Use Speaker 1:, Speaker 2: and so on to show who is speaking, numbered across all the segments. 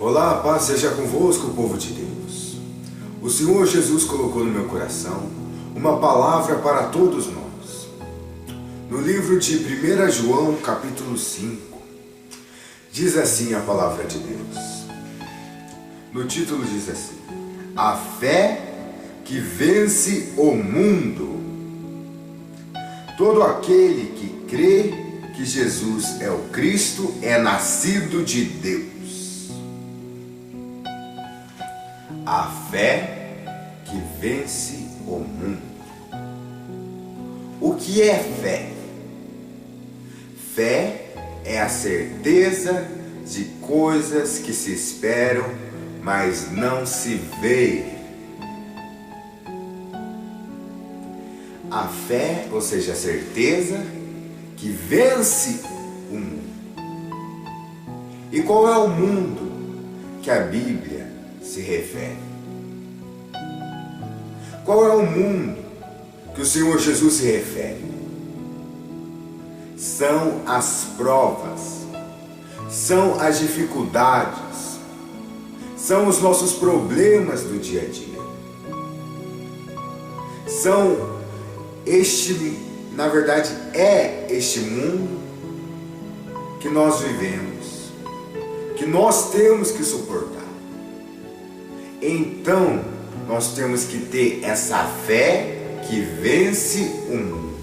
Speaker 1: Olá, a paz seja convosco, povo de Deus. O Senhor Jesus colocou no meu coração uma palavra para todos nós. No livro de 1 João, capítulo 5, diz assim a palavra de Deus. No título diz assim: a fé que vence o mundo. Todo aquele que crê que Jesus é o Cristo é nascido de Deus. A fé que vence o mundo. O que é fé? Fé é a certeza de coisas que se esperam, mas não se vê. A fé, ou seja, a certeza que vence o mundo. E qual é o mundo que a Bíblia se refere? Qual é o mundo que o Senhor Jesus se refere? São as provas, são as dificuldades, são os nossos problemas do dia a dia. Na verdade, é este mundo que nós vivemos, que nós temos que suportar. Então, nós temos que ter essa fé que vence o mundo.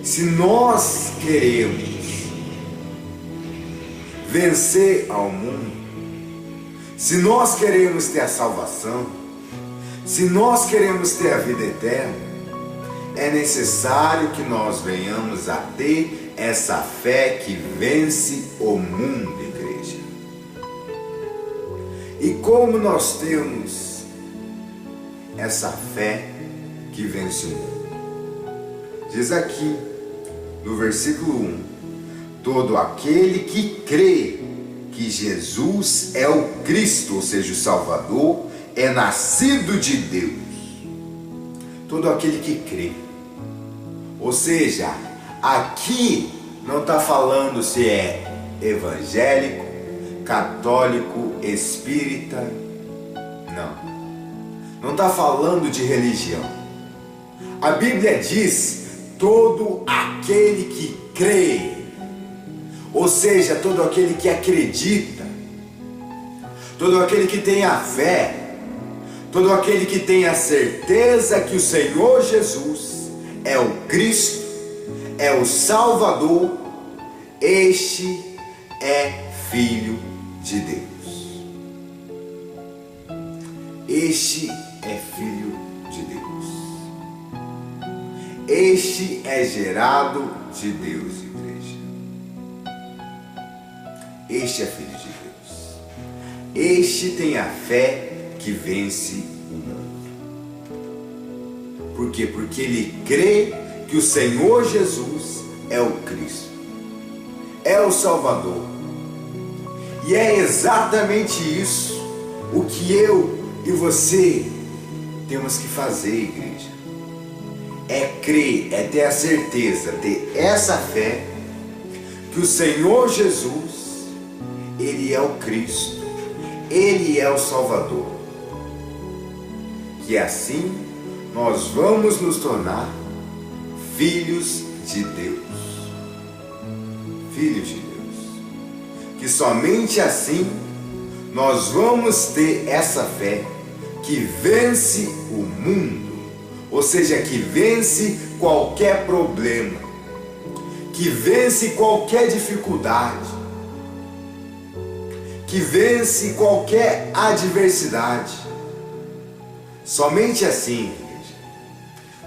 Speaker 1: Se nós queremos vencer ao mundo, se nós queremos ter a salvação, se nós queremos ter a vida eterna, é necessário que nós venhamos a ter essa fé que vence o mundo, igreja. E como nós temos essa fé que vence o mundo? Diz aqui no versículo 1: todo aquele que crê que Jesus é o Cristo, ou seja, o Salvador, é nascido de Deus. Todo aquele que crê. Ou seja, aqui não está falando se é evangélico, católico, espírita. Não está falando de religião. A Bíblia diz todo aquele que crê. Ou seja, todo aquele que acredita, todo aquele que tem a fé, todo aquele que tem a certeza que o Senhor Jesus é o Cristo, é o Salvador, este é Filho de Deus. Este é Filho de Deus. Este é gerado de Deus, igreja. Este é Filho de Deus. Este tem a fé que vence o mundo. Por quê? Porque ele crê que o Senhor Jesus é o Cristo, é o Salvador. E é exatamente isso o que eu e você temos que fazer, igreja. É crer, é ter a certeza, ter essa fé que o Senhor Jesus, ele é o Cristo, ele é o Salvador. Que assim nós vamos nos tornar filhos de Deus. Filhos de Deus. Que somente assim nós vamos ter essa fé que vence o mundo. Ou seja, que vence qualquer problema, que vence qualquer dificuldade, que vence qualquer adversidade. Somente assim,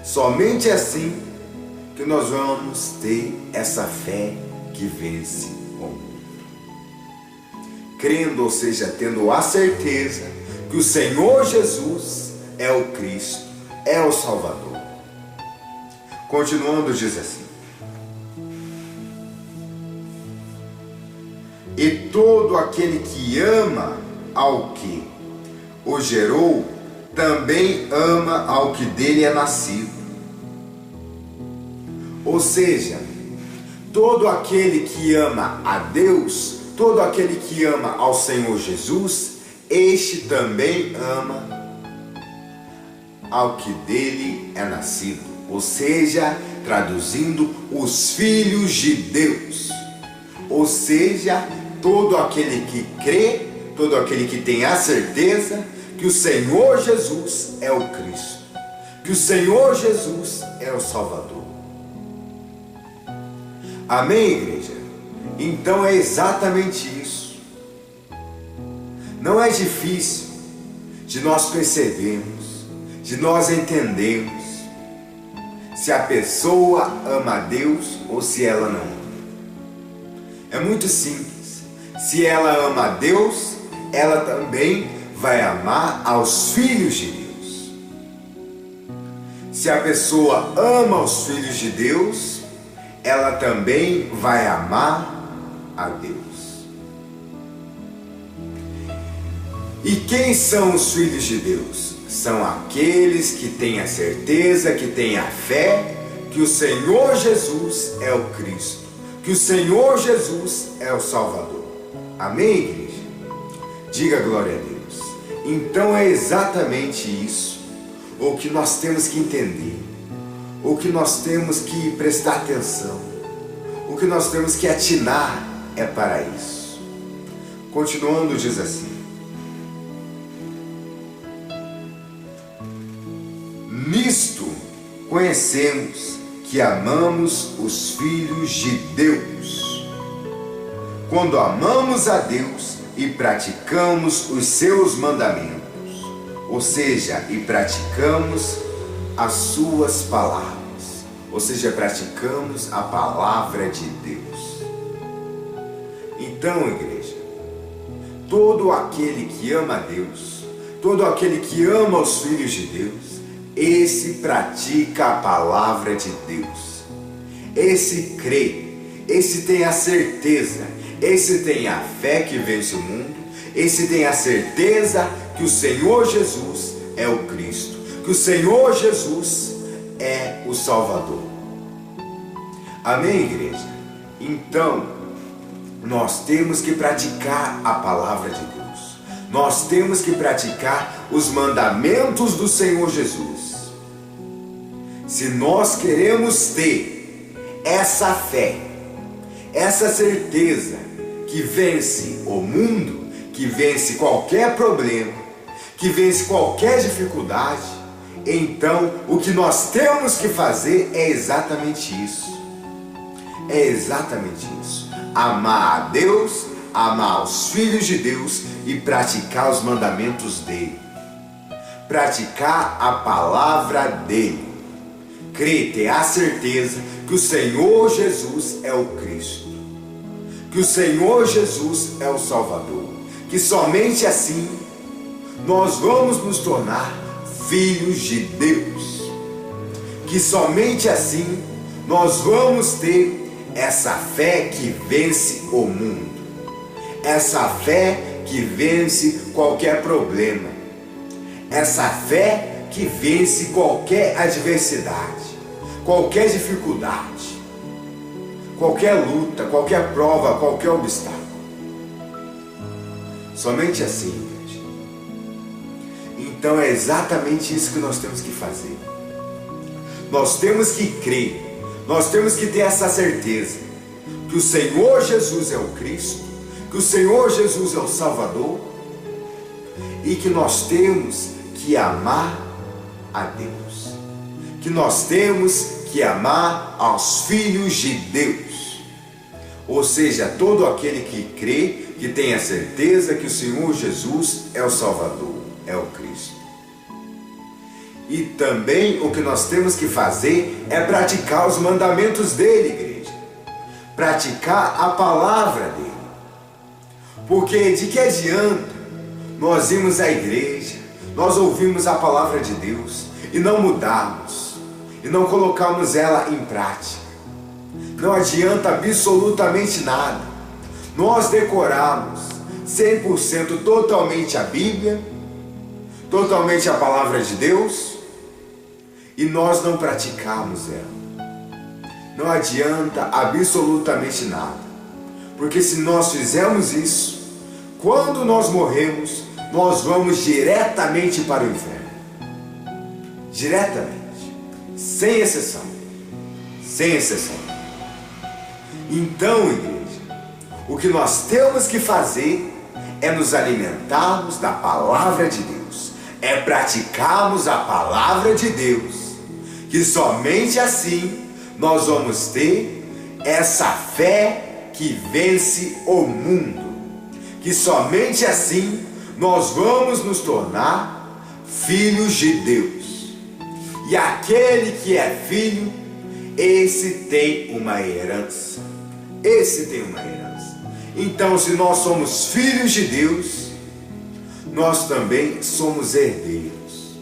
Speaker 1: somente assim que nós vamos ter essa fé que vence o mundo. Crendo, ou seja, tendo a certeza que o Senhor Jesus é o Cristo, é o Salvador. Continuando, diz assim: e todo aquele que ama ao que o gerou, também ama ao que dele é nascido. Ou seja, todo aquele que ama a Deus, todo aquele que ama ao Senhor Jesus, este também ama ao que dele é nascido. Ou seja, traduzindo, os filhos de Deus. Ou seja, todo aquele que crê, todo aquele que tem a certeza que o Senhor Jesus é o Cristo, que o Senhor Jesus é o Salvador. Amém, igreja? Então é exatamente isso. Não é difícil de nós percebermos, de nós entendermos se a pessoa ama a Deus ou se ela não ama. É muito simples. Se ela ama a Deus, ela também vai amar aos filhos de Deus. Se a pessoa ama os filhos de Deus, ela também vai amar a Deus. E quem são os filhos de Deus? São aqueles que têm a certeza, que têm a fé que o Senhor Jesus é o Cristo, que o Senhor Jesus é o Salvador. Amém, igreja? Diga glória a Deus. Então é exatamente isso o que nós temos que entender, o que nós temos que prestar atenção, o que nós temos que atinar é para isso. Continuando, diz assim: nisto conhecemos que amamos os filhos de Deus, quando amamos a Deus e praticamos os seus mandamentos, ou seja, e praticamos as suas palavras, ou seja, praticamos a palavra de Deus. Então, igreja, todo aquele que ama a Deus, todo aquele que ama os filhos de Deus, esse pratica a palavra de Deus, esse crê, esse tem a certeza, esse tem a fé que vence o mundo, esse tem a certeza que o Senhor Jesus é o Cristo, que o Senhor Jesus é o Salvador. Amém, igreja? Então, nós temos que praticar a palavra de Deus. Nós temos que praticar os mandamentos do Senhor Jesus. Se nós queremos ter essa fé, essa certeza que vence o mundo, que vence qualquer problema, que vence qualquer dificuldade, então o que nós temos que fazer é exatamente isso. É exatamente isso. Amar a Deus, amar os filhos de Deus e praticar os mandamentos dele. Praticar a palavra dele. Crer, ter a certeza que o Senhor Jesus é o Cristo, que o Senhor Jesus é o Salvador, que somente assim nós vamos nos tornar filhos de Deus, que somente assim nós vamos ter essa fé que vence o mundo, essa fé que vence qualquer problema, essa fé que vence qualquer adversidade, qualquer dificuldade, qualquer luta, qualquer prova, qualquer obstáculo. Somente assim, igreja. Então é exatamente isso que nós temos que fazer. Nós temos que crer, nós temos que ter essa certeza que o Senhor Jesus é o Cristo, que o Senhor Jesus é o Salvador e que nós temos que amar a Deus, que nós temos que amar aos filhos de Deus, ou seja, todo aquele que crê, que tem a certeza que o Senhor Jesus é o Salvador, é o Cristo. E também o que nós temos que fazer é praticar os mandamentos dele, igreja, praticar a palavra dele, porque de que adianta nós irmos à igreja, nós ouvimos a palavra de Deus e não mudarmos, e não colocarmos ela em prática? Não adianta absolutamente nada nós decorarmos 100% totalmente a Bíblia, totalmente a palavra de Deus, e nós não praticarmos ela. Não adianta absolutamente nada, Porque se nós fizermos isso, quando nós morremos, nós vamos diretamente para o inferno. Diretamente, sem exceção. Sem exceção. Então, igreja, o que nós temos que fazer é nos alimentarmos da palavra de Deus, é praticarmos a palavra de Deus, que somente assim nós vamos ter essa fé que vence o mundo, que somente assim nós vamos nos tornar filhos de Deus. E aquele que é filho, esse tem uma herança. Esse tem uma herança. Então, se nós somos filhos de Deus, nós também somos herdeiros.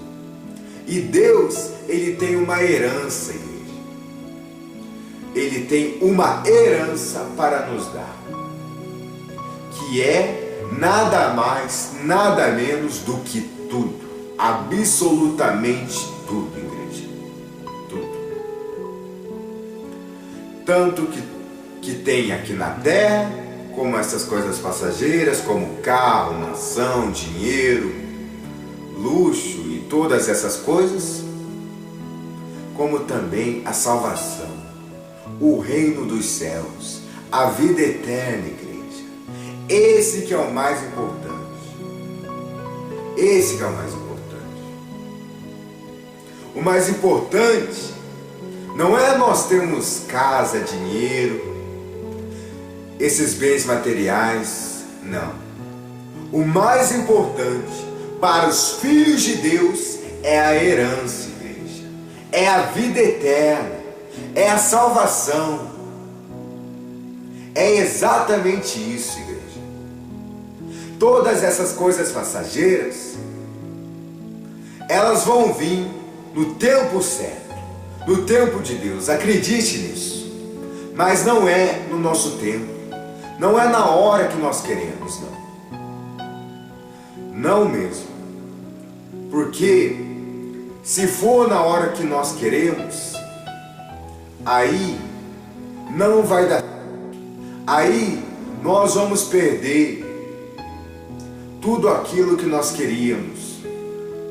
Speaker 1: E Deus, Ele tem uma herança, igreja. Ele tem uma herança para nos dar, que é nada mais, nada menos do que tudo. Absolutamente tudo, igreja. Tudo. Tanto que tem aqui na terra, como essas coisas passageiras, como carro, mansão, dinheiro, luxo e todas essas coisas, como também a salvação, o reino dos céus, a vida eterna, igreja. Esse que é o mais importante. Esse que é o mais importante. O mais importante não é nós termos casa, dinheiro, esses bens materiais, não. O mais importante para os filhos de Deus é a herança, igreja. É a vida eterna, é a salvação. É exatamente isso, igreja. Todas essas coisas passageiras, elas vão vir no tempo certo, no tempo de Deus. Acredite nisso. Mas não é no nosso tempo. Não é na hora que nós queremos, não. Não mesmo. Porque se for na hora que nós queremos, aí não vai dar. Aí nós vamos perder tudo aquilo que nós queríamos,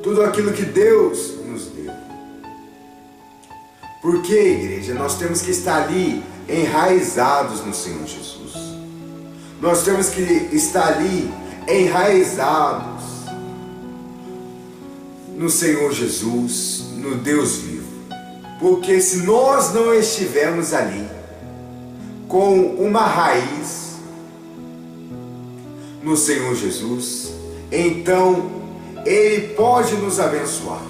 Speaker 1: tudo aquilo que Deus nos deu. Porque, igreja, nós temos que estar ali enraizados no Senhor Jesus. Nós temos que estar ali enraizados no Senhor Jesus, no Deus vivo. Porque se nós não estivermos ali com uma raiz no Senhor Jesus, então Ele pode nos abençoar.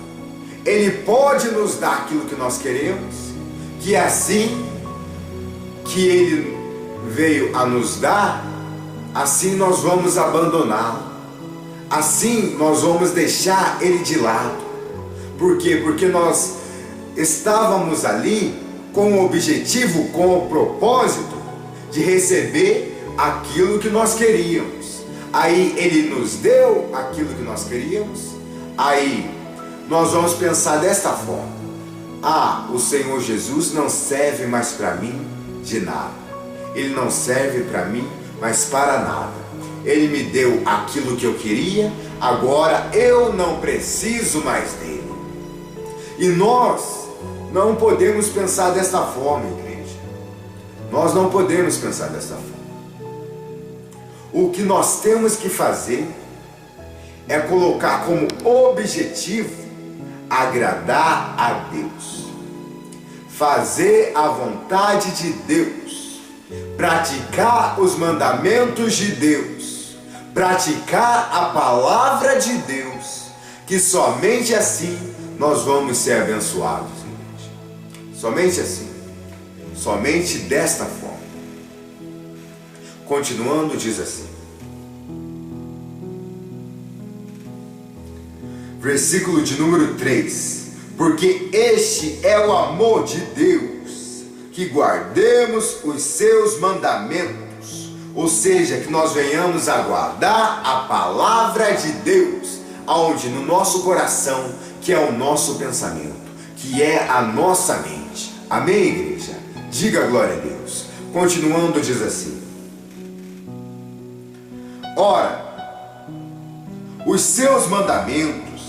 Speaker 1: Ele pode nos dar aquilo que nós queremos, que é assim que Ele veio a nos dar, assim nós vamos abandoná-lo. Assim nós vamos deixar Ele de lado. Por quê? Porque nós estávamos ali com o objetivo, com o propósito de receber aquilo que nós queríamos. Aí Ele nos deu aquilo que nós queríamos. Aí nós vamos pensar desta forma: ah, o Senhor Jesus não serve mais para mim de nada. Ele não serve para mim mais para nada. Ele me deu aquilo que eu queria, agora eu não preciso mais dele. E nós não podemos pensar desta forma, igreja. Nós não podemos pensar desta forma. O que nós temos que fazer é colocar como objetivo agradar a Deus, fazer a vontade de Deus, praticar os mandamentos de Deus, praticar a palavra de Deus, que somente assim nós vamos ser abençoados, gente. Somente assim, somente desta forma. Continuando, diz assim, versículo de número 3: porque este é o amor de Deus, que guardemos os seus mandamentos, ou seja, que nós venhamos a guardar a palavra de Deus, aonde no nosso coração, que é o nosso pensamento, que é a nossa mente. Amém, igreja? Diga glória a Deus. Continuando, diz assim: Ora, os seus mandamentos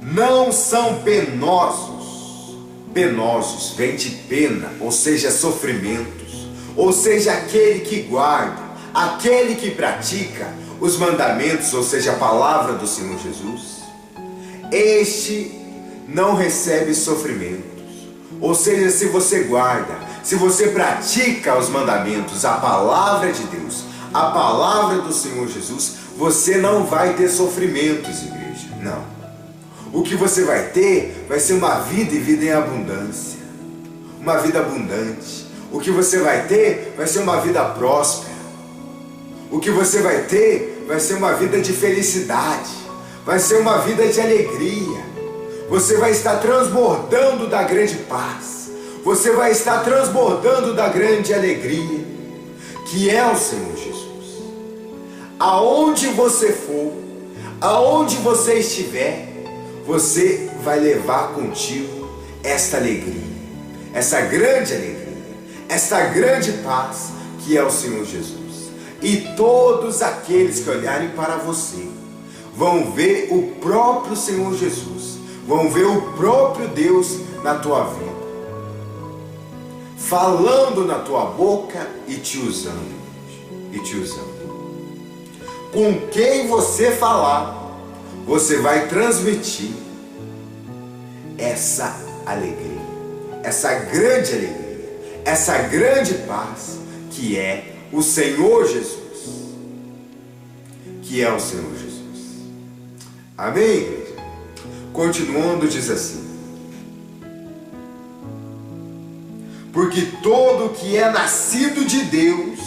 Speaker 1: não são penosos. Penosos vem de pena, ou seja, sofrimentos. Ou seja, aquele que guarda, aquele que pratica os mandamentos, ou seja, a palavra do Senhor Jesus, este não recebe sofrimentos. Ou seja, se você guarda, se você pratica os mandamentos, a palavra de Deus, a palavra do Senhor Jesus, você não vai ter sofrimentos, igreja. Não. O que você vai ter vai ser uma vida e vida em abundância. Uma vida abundante. O que você vai ter vai ser uma vida próspera. O que você vai ter vai ser uma vida de felicidade. Vai ser uma vida de alegria. Você vai estar transbordando da grande paz. Você vai estar transbordando da grande alegria, que é o Senhor Jesus. Aonde você for, aonde você estiver, você vai levar contigo esta alegria, essa grande alegria, esta grande paz que é o Senhor Jesus. E todos aqueles que olharem para você vão ver o próprio Senhor Jesus, vão ver o próprio Deus na tua vida, falando na tua boca e te usando, Com quem você falar, você vai transmitir essa alegria, essa grande alegria, essa grande paz que é o Senhor Jesus, que é o Senhor Jesus. Amém, igreja? Continuando, diz assim: porque todo que é nascido de Deus,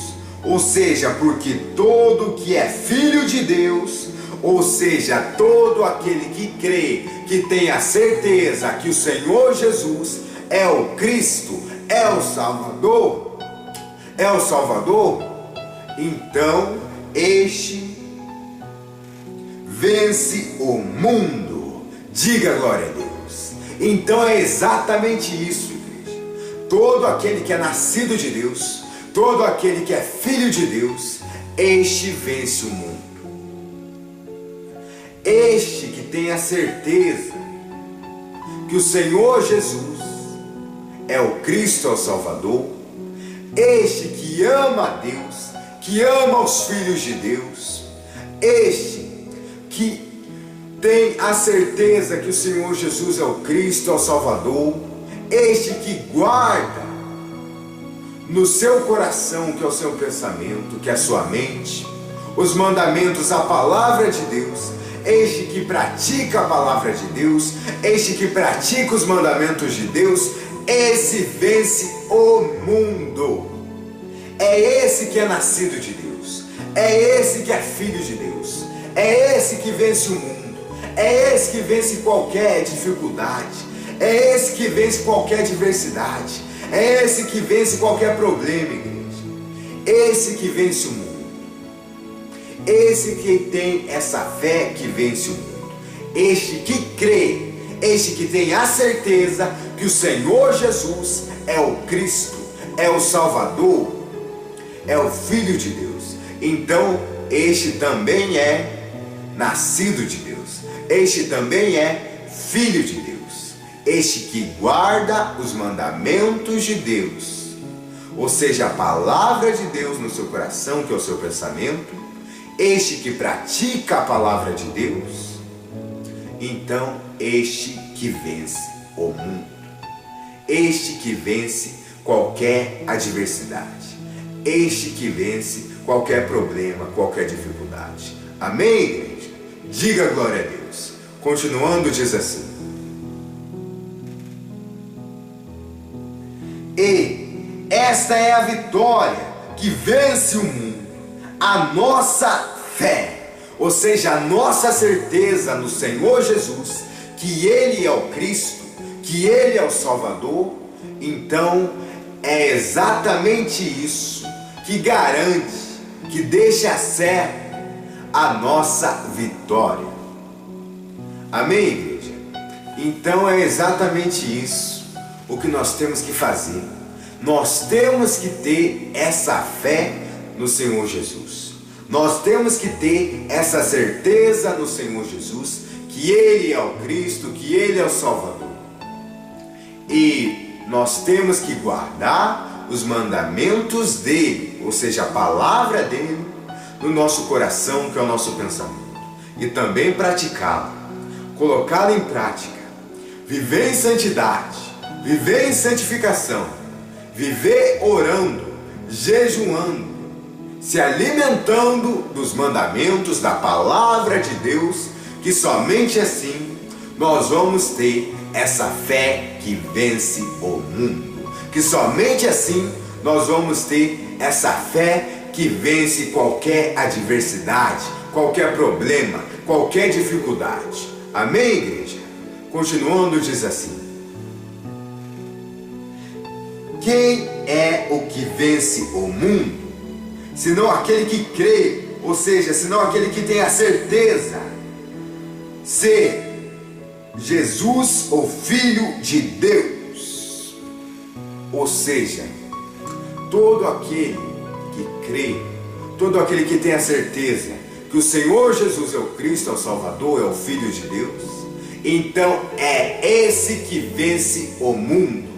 Speaker 1: ou seja, porque todo que é filho de Deus, ou seja, todo aquele que crê, que tem a certeza que o Senhor Jesus é o Cristo, é o Salvador, então este vence o mundo. Diga glória a Deus. Então é exatamente isso, igreja. Todo aquele que é nascido de Deus, todo aquele que é filho de Deus, este vence o mundo. Este que tem a certeza que o Senhor Jesus é o Cristo, é o Salvador, este que ama a Deus, que ama os filhos de Deus, este que tem a certeza que o Senhor Jesus é o Cristo, é o Salvador, este que guarda no seu coração, que é o seu pensamento, que é a sua mente, os mandamentos, a palavra de Deus, este que pratica a palavra de Deus, este que pratica os mandamentos de Deus, esse vence o mundo. É esse que é nascido de Deus, é esse que é filho de Deus, é esse que vence o mundo, é esse que vence qualquer dificuldade, é esse que vence qualquer adversidade, é esse que vence qualquer problema, igreja. Esse que vence o mundo, esse que tem essa fé que vence o mundo, este que crê, este que tem a certeza que o Senhor Jesus é o Cristo, é o Salvador, é o Filho de Deus. Então este também é nascido de Deus, este também é filho de Deus, este que guarda os mandamentos de Deus, ou seja, a palavra de Deus no seu coração, que é o seu pensamento, este que pratica a palavra de Deus, então este que vence o mundo, este que vence qualquer adversidade, este que vence qualquer problema, qualquer dificuldade. Amém, igreja? Diga glória a Deus. Continuando, diz assim: e esta é a vitória que vence o mundo, a nossa fé, ou seja, a nossa certeza no Senhor Jesus, que Ele é o Cristo, que Ele é o Salvador. Então é exatamente isso que garante, que deixa certo a nossa vitória. Amém, igreja? Então é exatamente isso o que nós temos que fazer. Nós temos que ter essa fé no Senhor Jesus. Nós temos que ter essa certeza no Senhor Jesus, que Ele é o Cristo, que Ele é o Salvador. E nós temos que guardar os mandamentos dEle, ou seja, a palavra dEle, no nosso coração, que é o nosso pensamento. E também praticá-la, colocá-la em prática, viver em santidade, viver em santificação, viver orando, jejuando, se alimentando dos mandamentos, da palavra de Deus, que somente assim nós vamos ter essa fé que vence o mundo, que somente assim nós vamos ter essa fé que vence qualquer adversidade, qualquer problema, qualquer dificuldade. Amém, igreja? Continuando, diz assim: quem é o que vence o mundo, senão aquele que crê, ou seja, senão aquele que tem a certeza ser Jesus, o Filho de Deus. Ou seja, todo aquele que crê, todo aquele que tem a certeza que o Senhor Jesus é o Cristo, é o Salvador, é o Filho de Deus, então é esse que vence o mundo,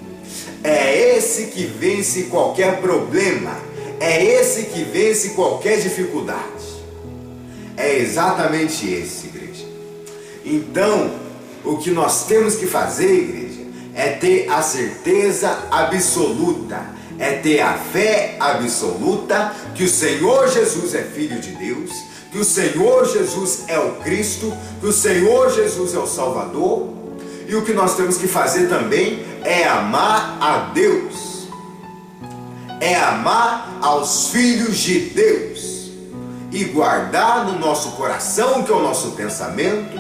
Speaker 1: é esse que vence qualquer problema, é esse que vence qualquer dificuldade. É exatamente esse, igreja. Então, o que nós temos que fazer, igreja, é ter a certeza absoluta, é ter a fé absoluta que o Senhor Jesus é Filho de Deus, que o Senhor Jesus é o Cristo, que o Senhor Jesus é o Salvador. E o que nós temos que fazer também é amar a Deus, é amar aos filhos de Deus e guardar no nosso coração, que é o nosso pensamento,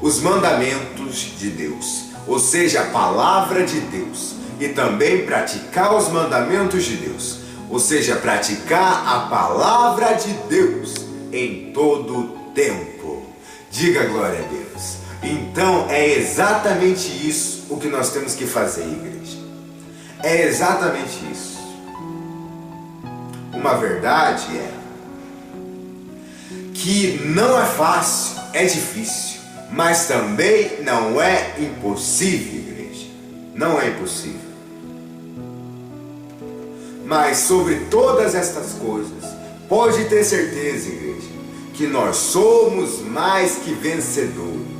Speaker 1: os mandamentos de Deus, ou seja, a palavra de Deus, e também praticar os mandamentos de Deus, ou seja, praticar a palavra de Deus em todo o tempo. Diga glória a Deus. Então é exatamente isso o que nós temos que fazer, igreja. É exatamente isso. Uma verdade é que não é fácil, é difícil, mas também não é impossível, igreja. Não é impossível. Mas sobre todas estas coisas, pode ter certeza, igreja, que nós somos mais que vencedores.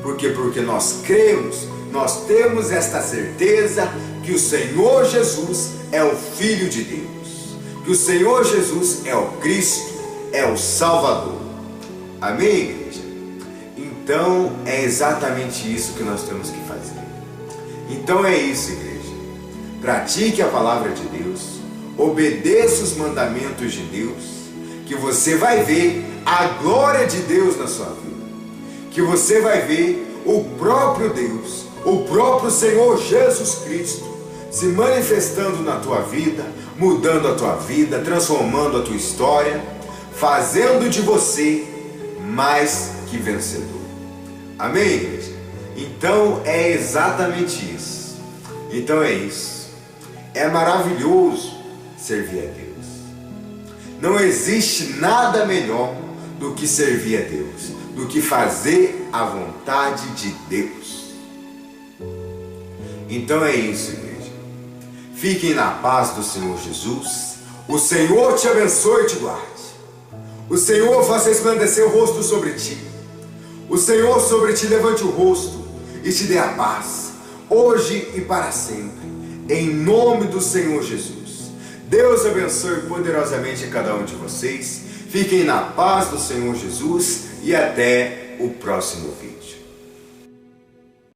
Speaker 1: Por quê? Porque nós cremos, nós temos esta certeza que o Senhor Jesus é o Filho de Deus, que o Senhor Jesus é o Cristo, é o Salvador. Amém, igreja? Então é exatamente isso que nós temos que fazer. Então é isso, igreja. Pratique a palavra de Deus, obedeça os mandamentos de Deus, que você vai ver a glória de Deus na sua vida, que você vai ver o próprio Deus, o próprio Senhor Jesus Cristo se manifestando na tua vida, mudando a tua vida, transformando a tua história, fazendo de você mais que vencedor. Amém, igreja? Então é exatamente isso. Então é isso. É maravilhoso servir a Deus. Não existe nada melhor do que servir a Deus, do que fazer a vontade de Deus. Então é isso, igreja. Fiquem na paz do Senhor Jesus. O Senhor te abençoe e te guarde. O Senhor faça resplandecer o rosto sobre ti. O Senhor sobre ti levante o rosto e te dê a paz, hoje e para sempre, em nome do Senhor Jesus. Deus abençoe poderosamente cada um de vocês. Fiquem na paz do Senhor Jesus e até o próximo vídeo.